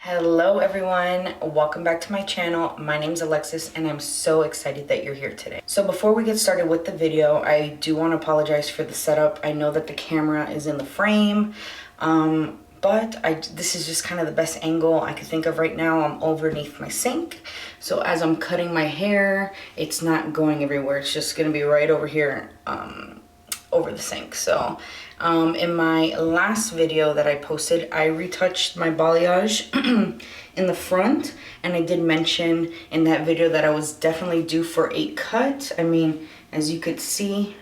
Hello everyone, welcome back to my channel. My name's Alexis and I'm so excited that you're here today. So before we get started with the video, I do want to apologize for the setup. I know that the camera is in the frame, but this is just kind of the best angle I could think of right now. I'm underneath my sink, so as I'm cutting my hair, it's not going everywhere. It's just going to be right over here over the sink. So in my last video that I posted, I retouched my balayage in the front, and I did mention in that video that I was definitely due for a cut. I mean, as you could see,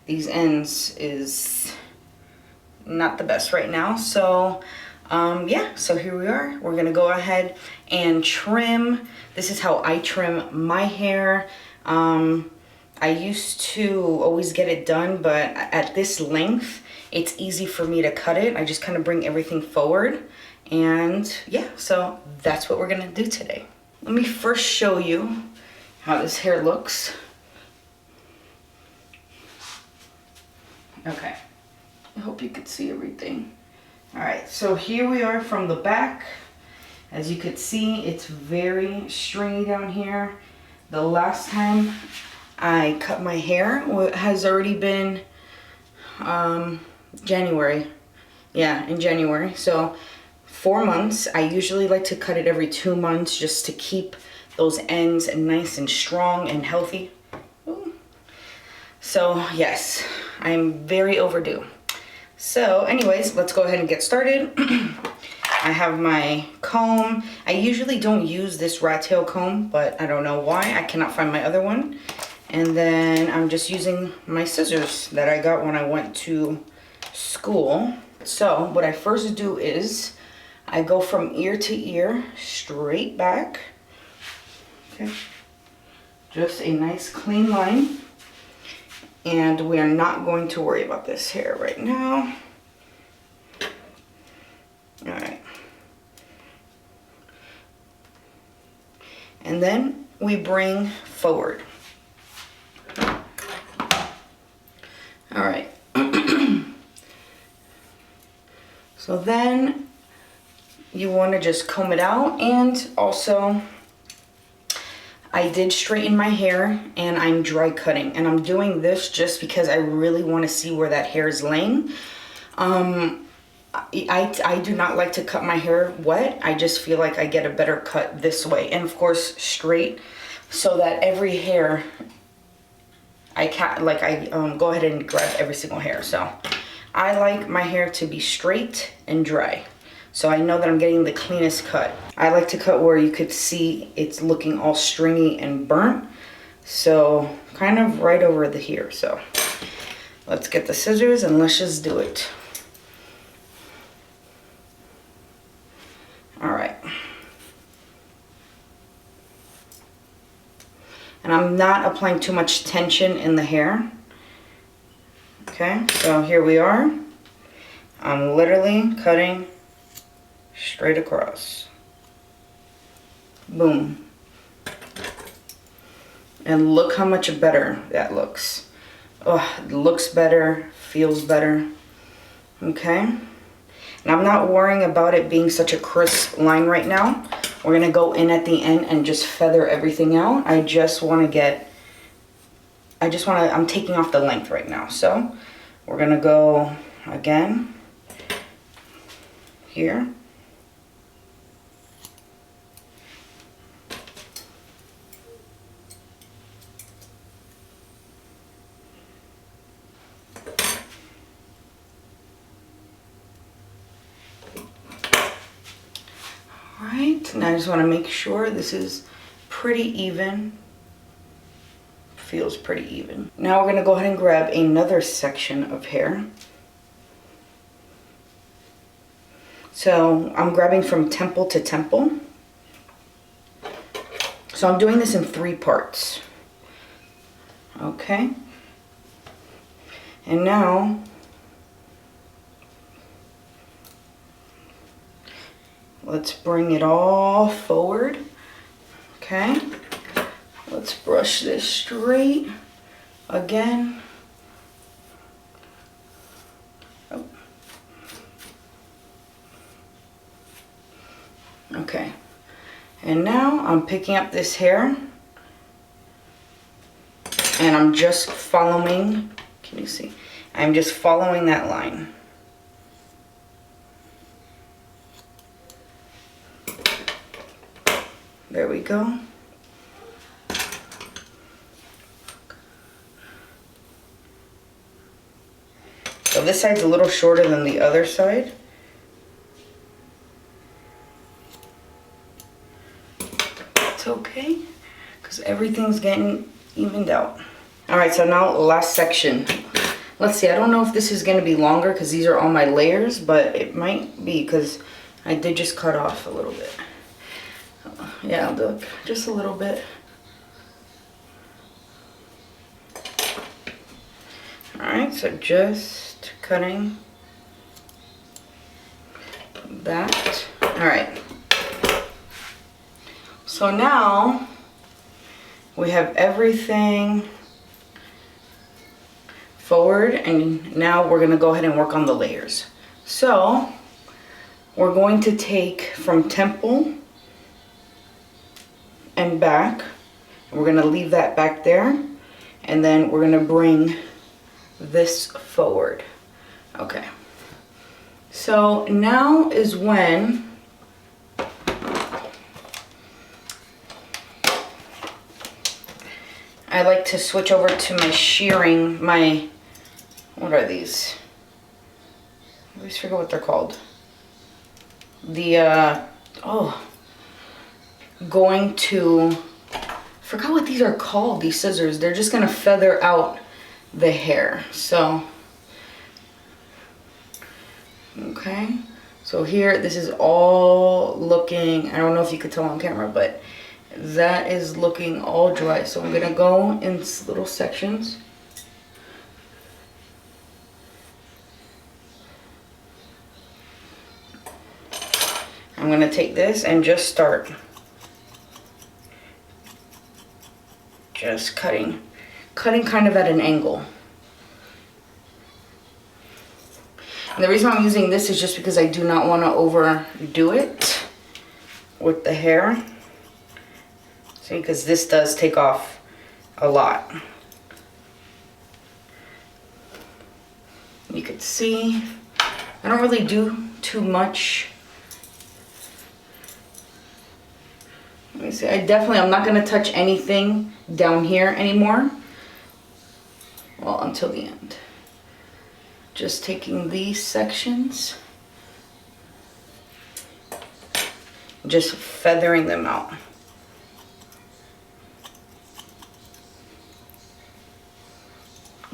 these ends is not the best right now. So yeah, so here we are. We're gonna go ahead and trim. This is how I trim my hair. I used to always get it done, but at this length, it's easy for me to cut it. I just kind of bring everything forward. And yeah, so that's what we're gonna do today. Let me first show you how this hair looks. Okay, I hope you could see everything. All right, so here we are from the back. As you could see, it's very stringy down here. The last time I cut my hair has already been January. Yeah, in January. So 4 months. I usually like to cut it every 2 months just to keep those ends nice and strong and healthy. Ooh. So yes, I'm very overdue. So anyways, let's go ahead and get started. I have my comb. I usually don't use this rat tail comb, but I don't know why. I cannot find my other one. And then I'm just using my scissors that I got when I went to school. So what I first do is I go from ear to ear, straight back. Okay. Just a nice clean line. And we are not going to worry about this hair right now. All right. And then we bring forward. All right. So then you want to just comb it out, and also I did straighten my hair and I'm dry cutting, and I'm doing this just because I really want to see where that hair is laying. I do not like to cut my hair wet. I just feel like I get a better cut this way, and of course straight, so that every hair I go ahead and grab every single hair. So I like my hair to be straight and dry, so I know that I'm getting the cleanest cut. I like to cut where you could see it's looking all stringy and burnt, so kind of right over the here. So let's get the scissors and let's just do it. All right. And I'm not applying too much tension in the hair. Okay, so here we are. I'm literally cutting straight across. Boom. And look how much better that looks. Oh, it looks better, feels better. Okay. And I'm not worrying about it being such a crisp line right now. We're gonna go in at the end and just feather everything out. I'm taking off the length right now. So we're gonna go again here. Alright, and I just want to make sure this is pretty even. Feels pretty even. Now we're going to go ahead and grab another section of hair. So I'm grabbing from temple to temple. So I'm doing this in 3 parts. Okay. And now let's bring it all forward. Okay. Let's brush this straight again. Oh. Okay. And now I'm picking up this hair and I'm just following, can you see? I'm just following that line. There we go. So this side's a little shorter than the other side. It's okay, because everything's getting evened out. All right, so now last section. Let's see, I don't know if this is gonna be longer because these are all my layers, but it might be because I did just cut off a little bit. Yeah, look, just a little bit. All right, so just cutting that. All right. So now we have everything forward, and now we're gonna go ahead and work on the layers. So we're going to take from temple and back, and we're gonna leave that back there, and then we're gonna bring this forward. Okay, so now is when I like to switch over to my shearing, what are these? I always forget what they're called. Going to, forgot what these are called, these scissors. They're just gonna feather out the hair. So, okay. So here, this is all looking, I don't know if you could tell on camera, but that is looking all dry. So I'm gonna go in little sections. I'm gonna take this and just start just cutting kind of at an angle. And the reason I'm using this is just because I do not want to overdo it with the hair. See, because this does take off a lot. You could see I don't really do too much. Let me see, I'm not going to touch anything down here anymore. Well, until the end. Just taking these sections, just feathering them out.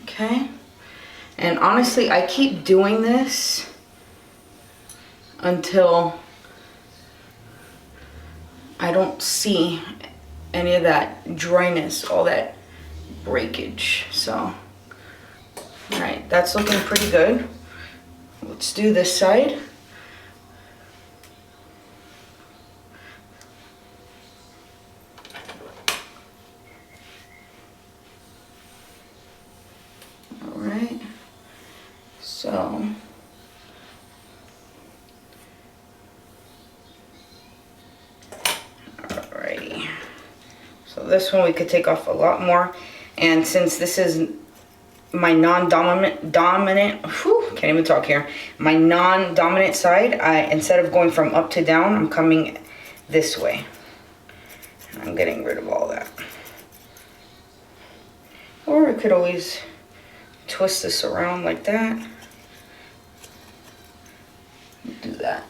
Okay, and honestly, I keep doing this until I don't see any of that dryness, all that breakage. So, all right, that's looking pretty good. Let's do this side. All right, so this one we could take off a lot more, and since this is my non-dominant, can't even talk here, my non-dominant side, instead of going from up to down, I'm coming this way. I'm getting rid of all that. Or I could always twist this around like that. Do that.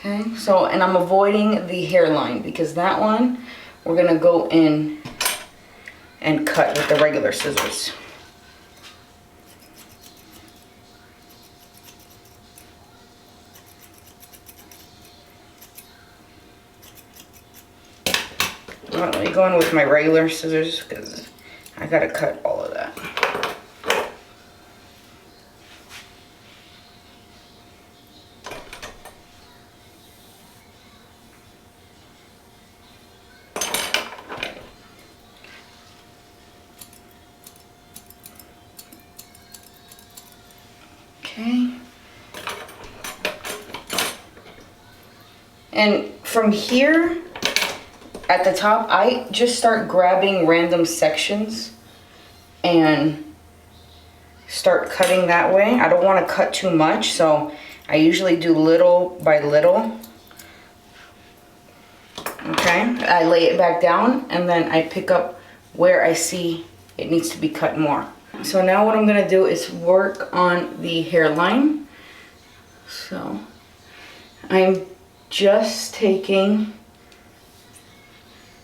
Okay, so, and I'm avoiding the hairline because that one we're gonna go in and cut with the regular scissors. Let me go in with my regular scissors because I gotta cut all of that. Okay. And from here at the top, I just start grabbing random sections and start cutting that way. I don't want to cut too much, so I usually do little by little. Okay, I lay it back down and then I pick up where I see it needs to be cut more. So now what I'm going to do is work on the hairline. So I'm just taking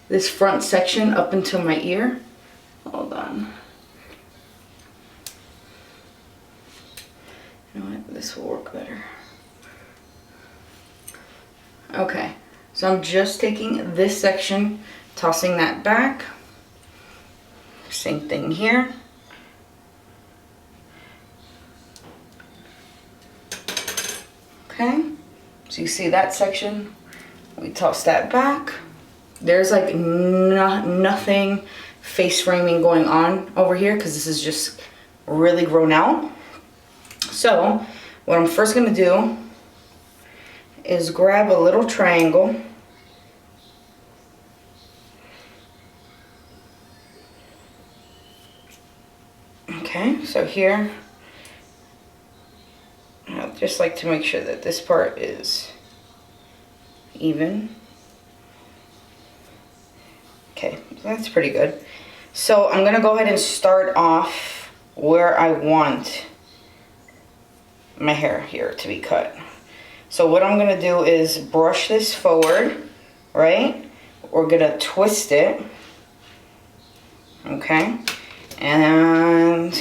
this front section up into my ear. Hold on. You know what? This will work better. Okay, so I'm just taking this section, tossing that back. Same thing here. Okay, so you see that section, we toss that back. There's like nothing face framing going on over here because this is just really grown out. So what I'm first gonna do is grab a little triangle. Okay, so here, I'd just like to make sure that this part is even. Okay, that's pretty good. So I'm gonna go ahead and start off where I want my hair here to be cut. So what I'm gonna do is brush this forward, right? We're gonna twist it, okay? And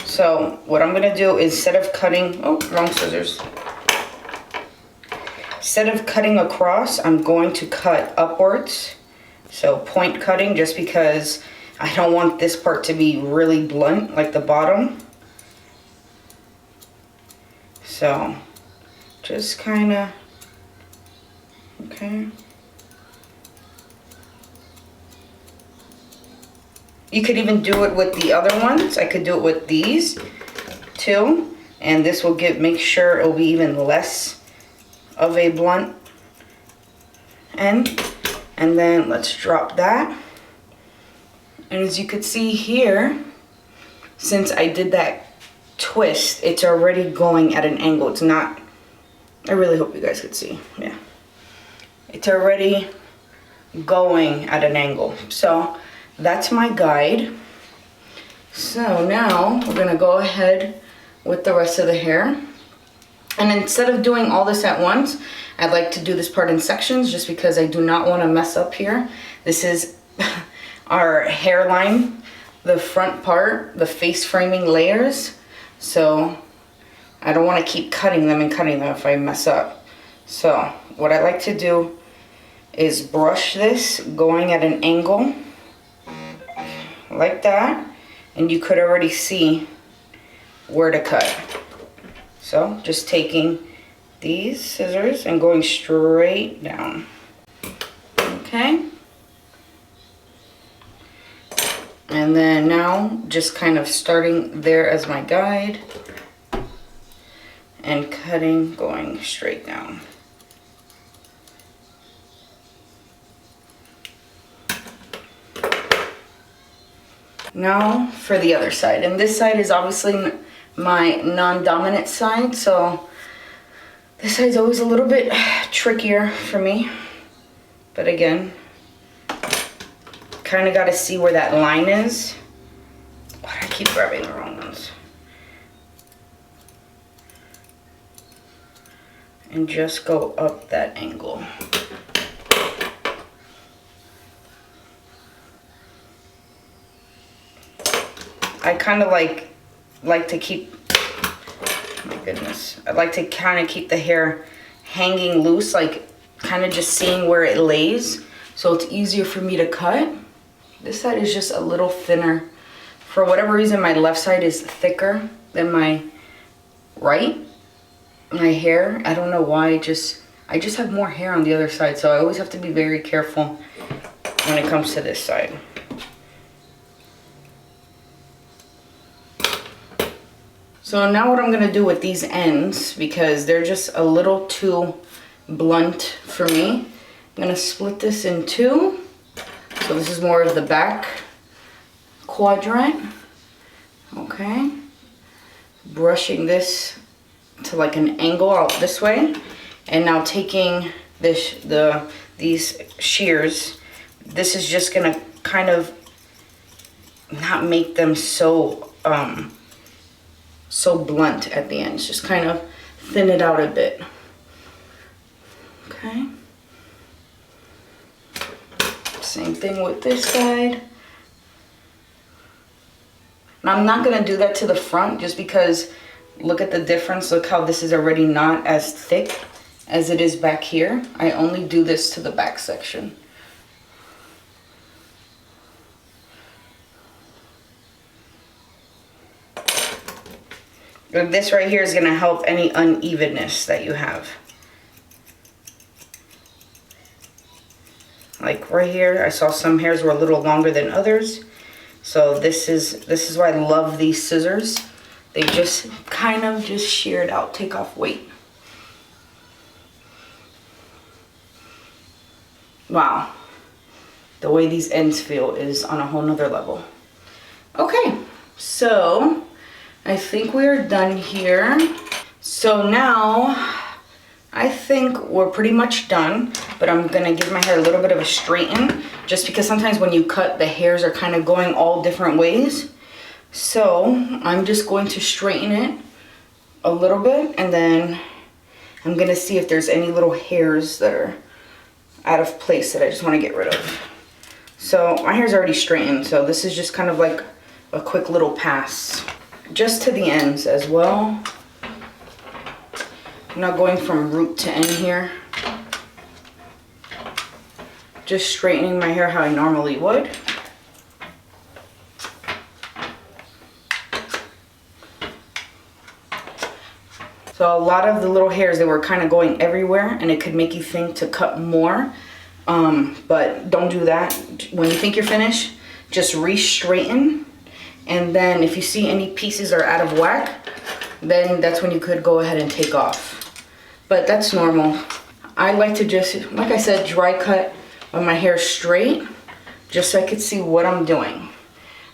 so what I'm gonna do is instead of cutting, oh, wrong scissors. Instead of cutting across, I'm going to cut upwards. So point cutting, just because I don't want this part to be really blunt, like the bottom. So just kind of, okay. You could even do it with the other ones. I could do it with these too. And this will make sure it'll be even less of a blunt end. And then let's drop that. And as you can see here, since I did that twist, it's already going at an angle. It's not, I really hope you guys could see, yeah. It's already going at an angle. So that's my guide. So now we're gonna go ahead with the rest of the hair. And instead of doing all this at once, I'd like to do this part in sections just because I do not want to mess up here. This is our hairline, the front part, the face framing layers. So I don't want to keep cutting them if I mess up. So what I like to do is brush this going at an angle like that, and you could already see where to cut. So just taking these scissors and going straight down. Okay. And then now just kind of starting there as my guide and cutting, going straight down. Now for the other side, and this side is obviously my non-dominant side, so this side's always a little bit trickier for me, but again, kind of got to see where that line is. Why do I keep grabbing the wrong ones? And just go up that angle. I kind of like to keep, my goodness, I like to kind of keep the hair hanging loose, like kind of just seeing where it lays, so it's easier for me to cut. This side is just a little thinner. For whatever reason, my left side is thicker than my right. My hair, I don't know why, I just have more hair on the other side, so I always have to be very careful when it comes to this side. So now what I'm gonna do with these ends, because they're just a little too blunt for me, I'm gonna split this in two. So this is more of the back quadrant. Okay. Brushing this to like an angle out this way. And now taking these shears, this is just gonna kind of not make them so so blunt at the ends. Just kind of thin it out a bit. Okay. Same thing with this side. Now I'm not gonna do that to the front just because look at the difference. Look how this is already not as thick as it is back here. I only do this to the back section. This right here is gonna help any unevenness that you have. Like right here, I saw some hairs were a little longer than others. So this is why I love these scissors. They just kind of just shear it out, take off weight. Wow. The way these ends feel is on a whole nother level. Okay, so I think we're done here. So now I think we're pretty much done, but I'm gonna give my hair a little bit of a straighten just because sometimes when you cut, the hairs are kind of going all different ways. So I'm just going to straighten it a little bit, and then I'm gonna see if there's any little hairs that are out of place that I just wanna get rid of. So my hair's already straightened, so this is just kind of like a quick little pass. Just to the ends as well. I'm not going from root to end here. Just straightening my hair how I normally would. So a lot of the little hairs, they were kind of going everywhere, and it could make you think to cut more. But don't do that. When you think you're finished, just re-straighten. And then if you see any pieces are out of whack, then that's when you could go ahead and take off. But that's normal. I like to just, like I said, dry cut when my hair is straight, just so I could see what I'm doing.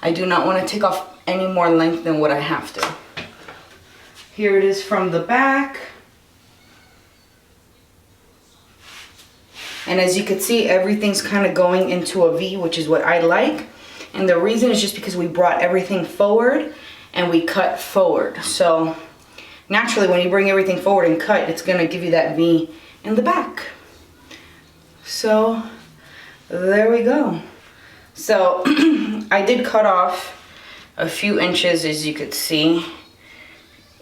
I do not want to take off any more length than what I have to. Here it is from the back. And as you can see, everything's kind of going into a V, which is what I like. And the reason is just because we brought everything forward and we cut forward. So naturally, when you bring everything forward and cut, it's gonna give you that V in the back. So there we go. So I did cut off a few inches, as you could see.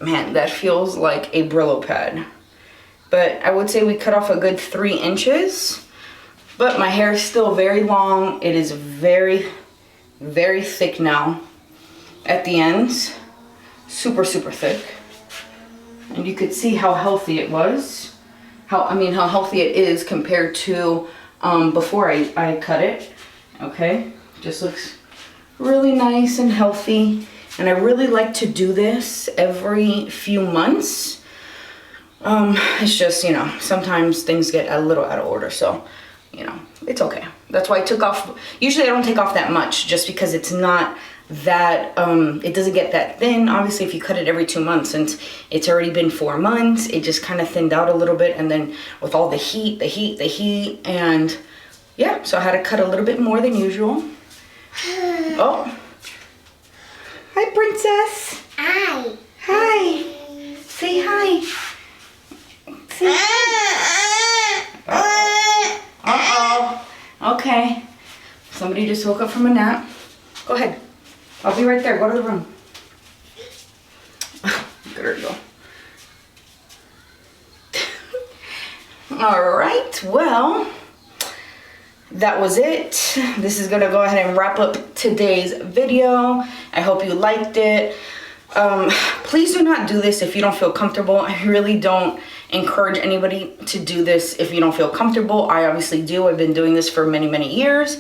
Man, that feels like a Brillo pad. But I would say we cut off a good 3 inches. But my hair is still very long. It is very, very thick now at the ends. Super, super thick. And you could see how healthy it was. How healthy it is compared to before I cut it. Okay, just looks really nice and healthy. And I really like to do this every few months. It's just, you know, sometimes things get a little out of order, so, you know, it's okay. That's why I took off, usually I don't take off that much just because it's not that, it doesn't get that thin. Obviously, if you cut it every 2 months, since it's already been 4 months, it just kind of thinned out a little bit. And then with all the heat, and yeah, so I had to cut a little bit more than usual. Oh. Hi, princess. Hi. Hi. Say hi. Say hi. Uh-oh. Okay. Somebody just woke up from a nap. Go ahead. I'll be right there. Go to the room. There you go. All right. Well, that was it. This is gonna go ahead and wrap up today's video. I hope you liked it. Please do not do this if you don't feel comfortable. I really don't encourage anybody to do this if you don't feel comfortable. I obviously do. I've been doing this for many, many years.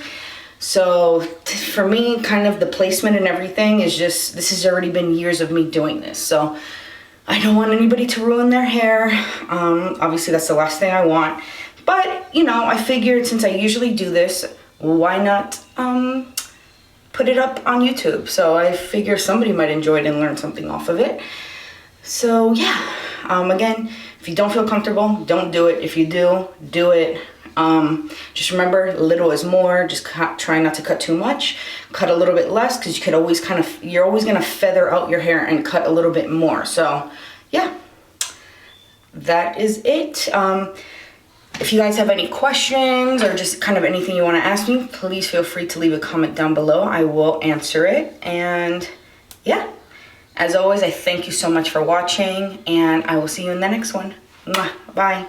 So for me, kind of the placement and everything is just, this has already been years of me doing this. So I don't want anybody to ruin their hair. Obviously that's the last thing I want. But, you know, I figured since I usually do this, why not put it up on YouTube? So I figure somebody might enjoy it and learn something off of it. So yeah, again, if you don't feel comfortable, don't do it. If you do, do it. Just remember, little is more. Just try not to cut too much. Cut a little bit less, because you could always you're always gonna feather out your hair and cut a little bit more. So yeah, that is it. If you guys have any questions or just kind of anything you want to ask me, please feel free to leave a comment down below. I will answer it. And yeah, as always, I thank you so much for watching, and I will see you in the next one. Mwah. Bye.